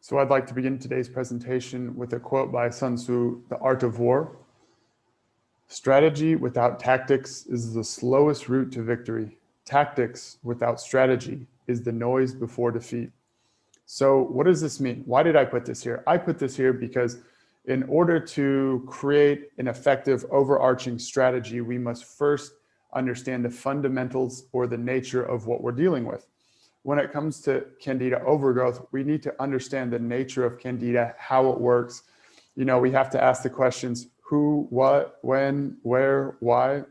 So I'd like to begin today's presentation with a quote by Sun Tzu, The Art of War. Strategy without tactics is the slowest route to victory. Tactics without strategy is the noise before defeat. So what does this mean? Why did I put this here? I put this here because in order to create an effective overarching strategy, we must first understand the fundamentals or the nature of what we're dealing with. When it comes to Candida overgrowth, we need to understand the nature of Candida, how it works. You know, we have to ask the questions who, what, when, where, why,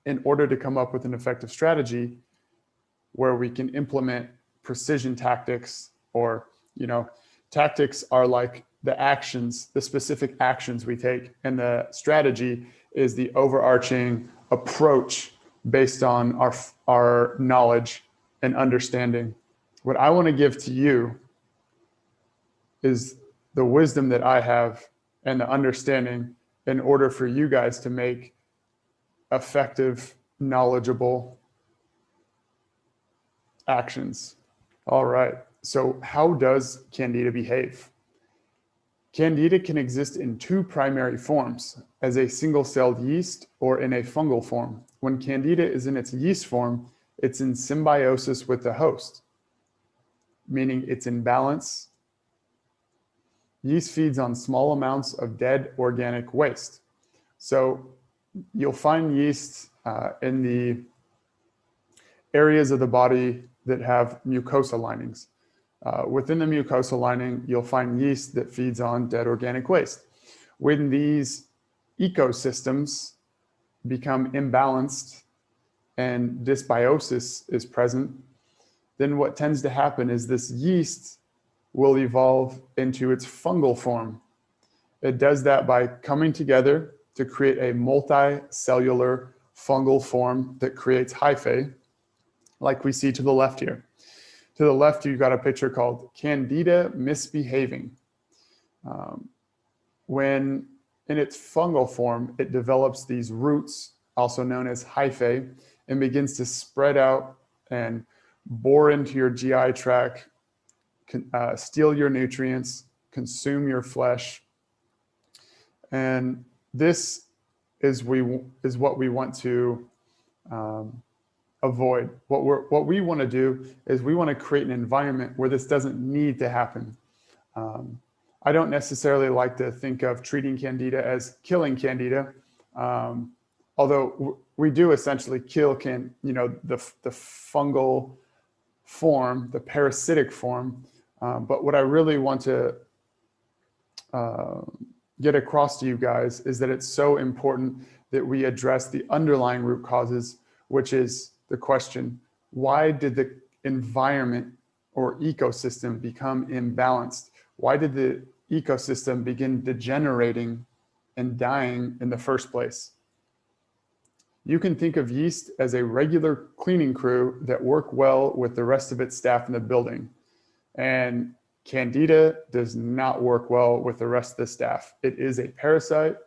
in order to come up with an effective strategy where we can implement precision tactics, or, you know, tactics are like the actions, the specific actions we take, and the strategy is the overarching approach based on our knowledge and understanding. What I want to give to you is the wisdom that I have and the understanding in order for you guys to make effective, knowledgeable actions. All right, so how does Candida behave? Candida can exist in two primary forms, as a single-celled yeast or in a fungal form. When Candida is in its yeast form, it's in symbiosis with the host, meaning it's in balance. Yeast feeds on small amounts of dead organic waste. So you'll find yeast in the areas of the body that have mucosa linings. Within the mucosa lining, you'll find yeast that feeds on dead organic waste. When these ecosystems become imbalanced and dysbiosis is present, then what tends to happen is this yeast will evolve into its fungal form. It does that by coming together to create a multicellular fungal form that creates hyphae, like we see to the left here. To the left, you've got a picture called Candida misbehaving. When in its fungal form, it develops these roots, also known as hyphae, and begins to spread out and bore into your GI tract, steal your nutrients, consume your flesh. And this is what we want to avoid. What we want to do is we want to create an environment where this doesn't need to happen. I don't necessarily like to think of treating Candida as killing Candida, although we do essentially kill the fungal form, the parasitic form. But what I really want to get across to you guys is that it's so important that we address the underlying root causes, which is the question, why did the environment or ecosystem become imbalanced? Why did the ecosystem begin degenerating and dying in the first place? You can think of yeast as a regular cleaning crew that work well with the rest of its staff in the building. And Candida does not work well with the rest of the staff. It is a parasite,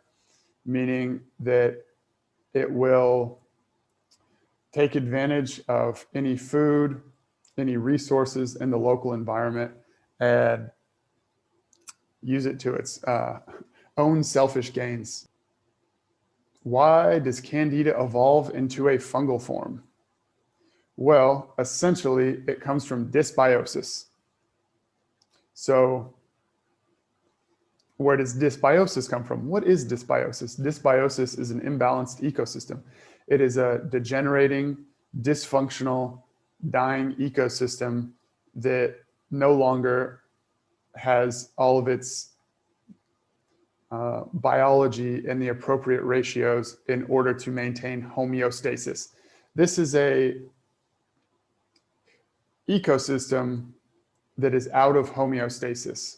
meaning that it will take advantage of any food, any resources in the local environment, and use it to its own selfish gains. Why does Candida evolve into a fungal form? Well, essentially, it comes from dysbiosis. So where does dysbiosis come from? What is dysbiosis? Dysbiosis is an imbalanced ecosystem. It is a degenerating, dysfunctional, dying ecosystem that no longer has all of its biology in the appropriate ratios in order to maintain homeostasis. This is a ecosystem that is out of homeostasis.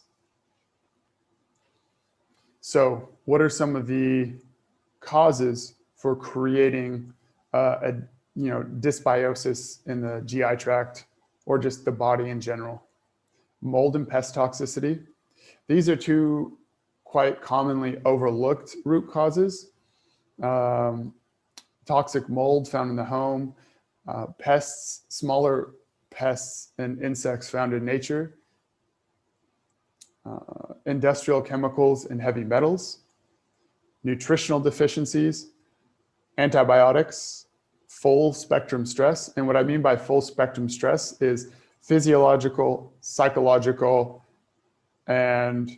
So what are some of the causes for creating dysbiosis in the GI tract or just the body in general? Mold and pest toxicity. These are two quite commonly overlooked root causes. Toxic mold found in the home, pests, smaller pests and insects found in nature, industrial chemicals and heavy metals, nutritional deficiencies, antibiotics, full spectrum stress. And what I mean by full spectrum stress is physiological, psychological, and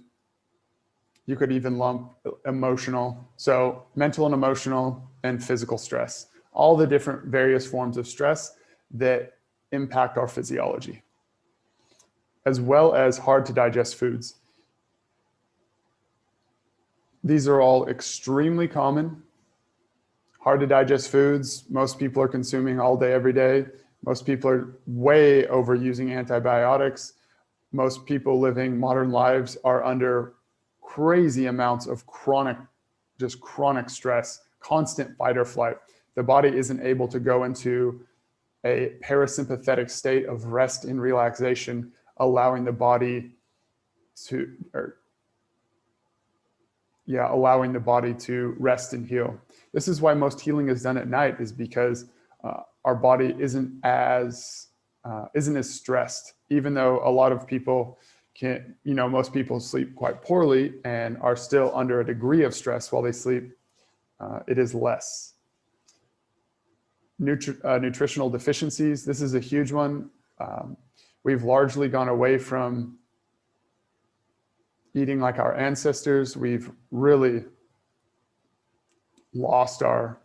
you could even lump emotional. So mental and emotional and physical stress, all the different various forms of stress that impact our physiology, as well as hard to digest foods. These are all extremely common. Hard to digest foods, most people are consuming all day, every day. Most people are way overusing antibiotics. Most people living modern lives are under crazy amounts of chronic stress, constant fight or flight. The body isn't able to go into a parasympathetic state of rest and relaxation, allowing the body to, allowing the body to rest and heal. This is why most healing is done at night, is because our body isn't as stressed. Even though a lot of people most people sleep quite poorly and are still under a degree of stress while they sleep, it is less. Nutritional deficiencies. This is a huge one. We've largely gone away from eating like our ancestors. We've really lost our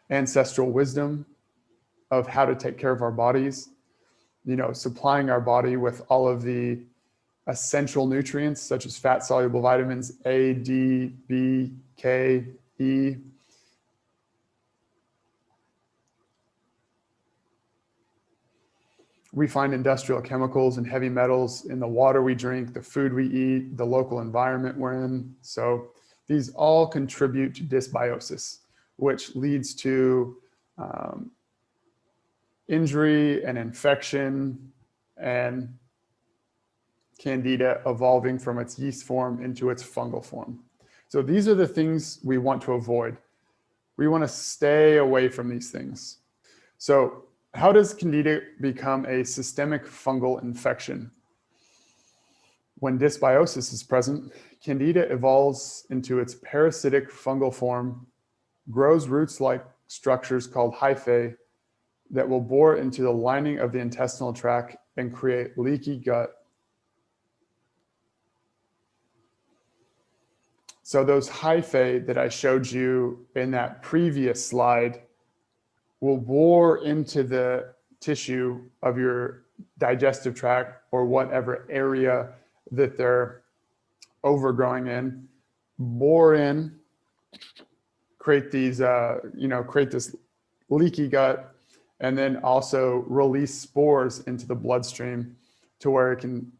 ancestral wisdom of how to take care of our bodies, supplying our body with all of the essential nutrients such as fat soluble vitamins A, D, B, K, E. We find industrial chemicals and heavy metals in the water we drink, the food we eat, the local environment we're in. So these all contribute to dysbiosis, which leads to injury and infection and Candida evolving from its yeast form into its fungal form. So these are the things we want to avoid. We want to stay away from these things. So how does Candida become a systemic fungal infection? When dysbiosis is present, Candida evolves into its parasitic fungal form, grows roots-like structures called hyphae that will bore into the lining of the intestinal tract and create leaky gut. So those hyphae that I showed you in that previous slide will bore into the tissue of your digestive tract or whatever area that they're overgrowing in, bore in, create these, create this leaky gut, and then also release spores into the bloodstream to where it can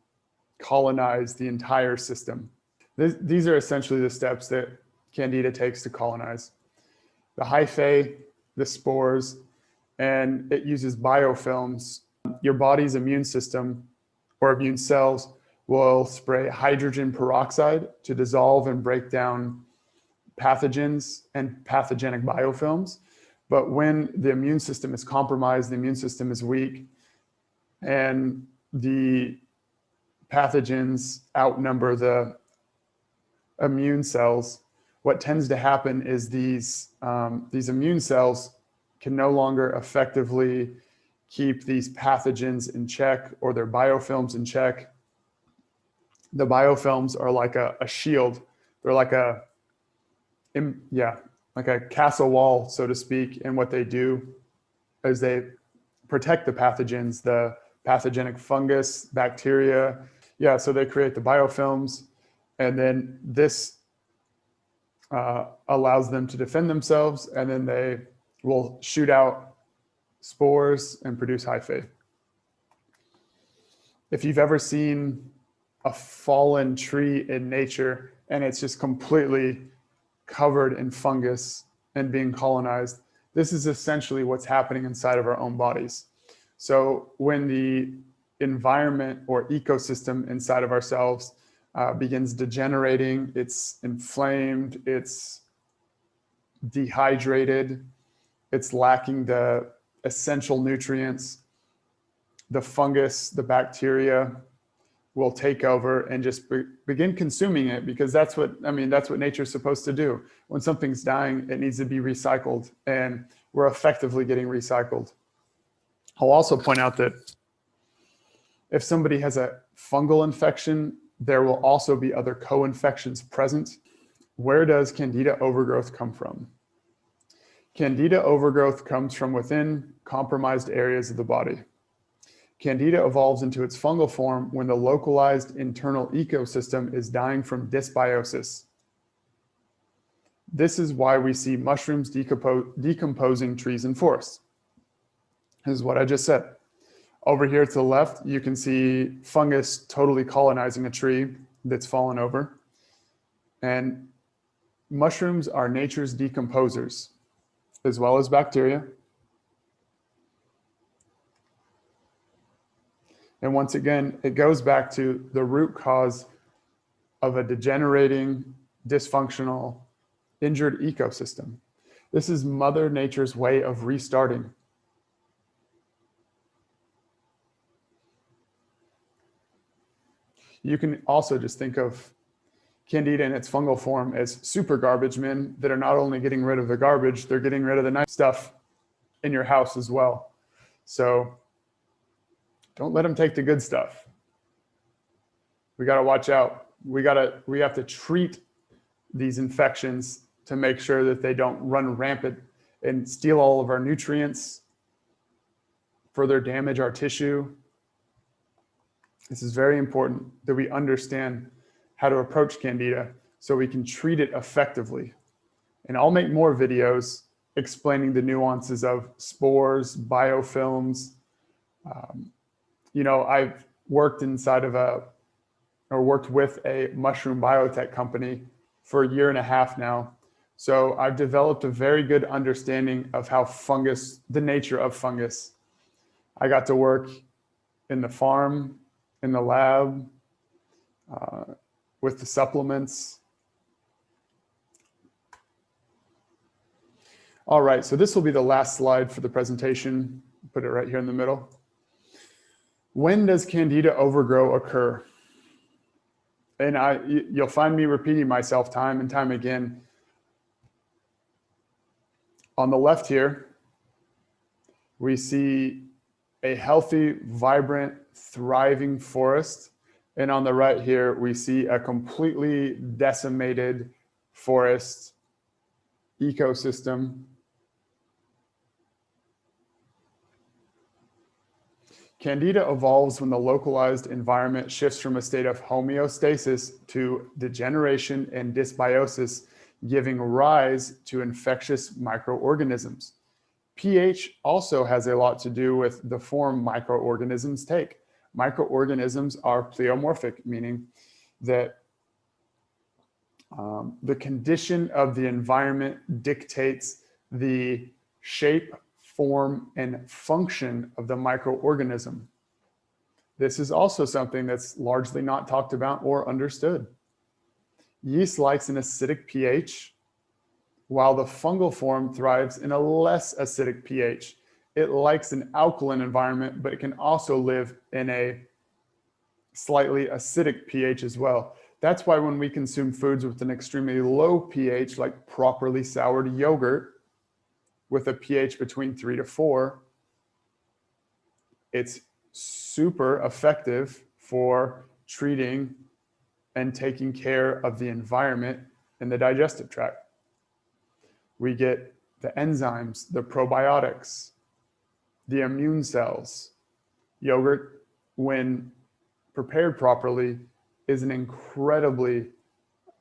colonize the entire system. These are essentially the steps that Candida takes to colonize. The hyphae, the spores, and it uses biofilms. Your body's immune system or immune cells will spray hydrogen peroxide to dissolve and break down pathogens and pathogenic biofilms. But when the immune system is compromised, the immune system is weak, and the pathogens outnumber the immune cells, what tends to happen is these immune cells can no longer effectively keep these pathogens in check or their biofilms in check. The biofilms are like a shield. They're like a castle wall, so to speak. And what they do is they protect the pathogens, the pathogenic fungus, bacteria. Yeah, so they create the biofilms, and then this allows them to defend themselves, and then they will shoot out spores and produce hyphae. If you've ever seen a fallen tree in nature and it's just completely covered in fungus and being colonized, this is essentially what's happening inside of our own bodies. So when the environment or ecosystem inside of ourselves begins degenerating, it's inflamed, it's dehydrated, it's lacking the essential nutrients, the fungus, the bacteria, will take over and just begin consuming it, because that's what nature's supposed to do. When something's dying, it needs to be recycled, and we're effectively getting recycled. I'll also point out that if somebody has a fungal infection, there will also be other co-infections present. Where does Candida overgrowth come from? Candida overgrowth comes from within compromised areas of the body. Candida evolves into its fungal form when the localized internal ecosystem is dying from dysbiosis. This is why we see mushrooms decomposing trees and forests. This is what I just said. Over here to the left, you can see fungus totally colonizing a tree that's fallen over. And mushrooms are nature's decomposers, as well as bacteria. And once again, it goes back to the root cause of a degenerating, dysfunctional, injured ecosystem. This is Mother Nature's way of restarting. You can also just think of Candida in its fungal form as super garbage men that are not only getting rid of the garbage, they're getting rid of the nice stuff in your house as well. So don't let them take the good stuff. We got to watch out. We have to treat these infections to make sure that they don't run rampant and steal all of our nutrients, further damage our tissue. This is very important that we understand how to approach Candida so we can treat it effectively. And I'll make more videos explaining the nuances of spores, biofilms. I've worked with a mushroom biotech company for 1.5 years now. So I've developed a very good understanding of how the nature of fungus. I got to work in the farm, in the lab, with the supplements. All right, so this will be the last slide for the presentation. Put it right here in the middle. When does Candida overgrow occur? And you'll find me repeating myself time and time again. On the left here, we see a healthy, vibrant, thriving forest. And on the right here, we see a completely decimated forest ecosystem. Candida evolves when the localized environment shifts from a state of homeostasis to degeneration and dysbiosis, giving rise to infectious microorganisms. pH also has a lot to do with the form microorganisms take. Microorganisms are pleomorphic, meaning that the condition of the environment dictates the shape, form, and function of the microorganism. This is also something that's largely not talked about or understood. Yeast likes an acidic pH, while the fungal form thrives in a less acidic pH. It likes an alkaline environment, but it can also live in a slightly acidic pH as well. That's why when we consume foods with an extremely low pH, like properly soured yogurt, with a pH between 3 to 4, it's super effective for treating and taking care of the environment in the digestive tract. We get the enzymes, the probiotics, the immune cells. Yogurt, when prepared properly, is an incredibly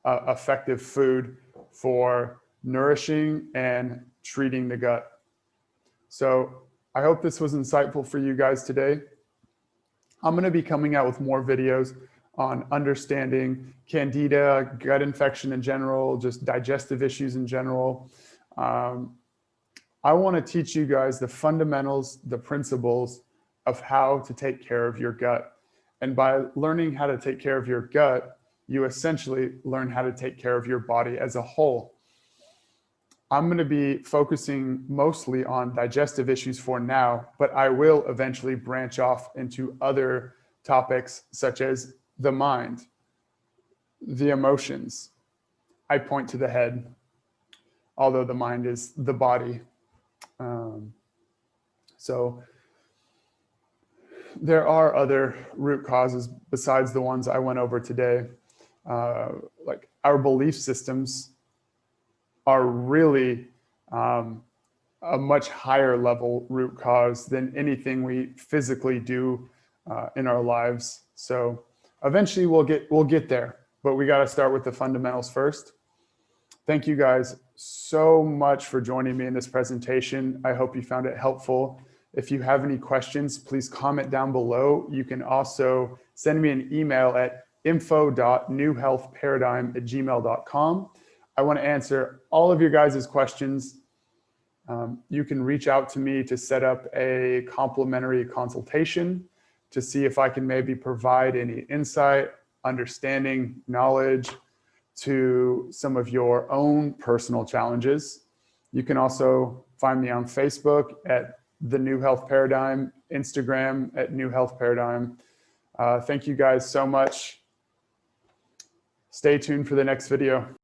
effective food for nourishing and treating the gut. So I hope this was insightful for you guys today. I'm going to be coming out with more videos on understanding Candida, gut infection in general, just digestive issues in general. I want to teach you guys the fundamentals, the principles of how to take care of your gut. And by learning how to take care of your gut, you essentially learn how to take care of your body as a whole. I'm going to be focusing mostly on digestive issues for now, but I will eventually branch off into other topics such as the mind, the emotions. I point to the head, although the mind is the body. So there are other root causes besides the ones I went over today. Like our belief systems are really a much higher level root cause than anything we physically do in our lives. So eventually we'll get there, but we got to start with the fundamentals first. Thank you guys so much for joining me in this presentation. I hope you found it helpful. If you have any questions, please comment down below. You can also send me an email at info.newhealthparadigm@gmail.com. I want to answer all of your guys' questions. You can reach out to me to set up a complimentary consultation to see if I can maybe provide any insight, understanding, knowledge to some of your own personal challenges. You can also find me on Facebook at The New Health Paradigm, Instagram at New Health Paradigm. Thank you guys so much. Stay tuned for the next video.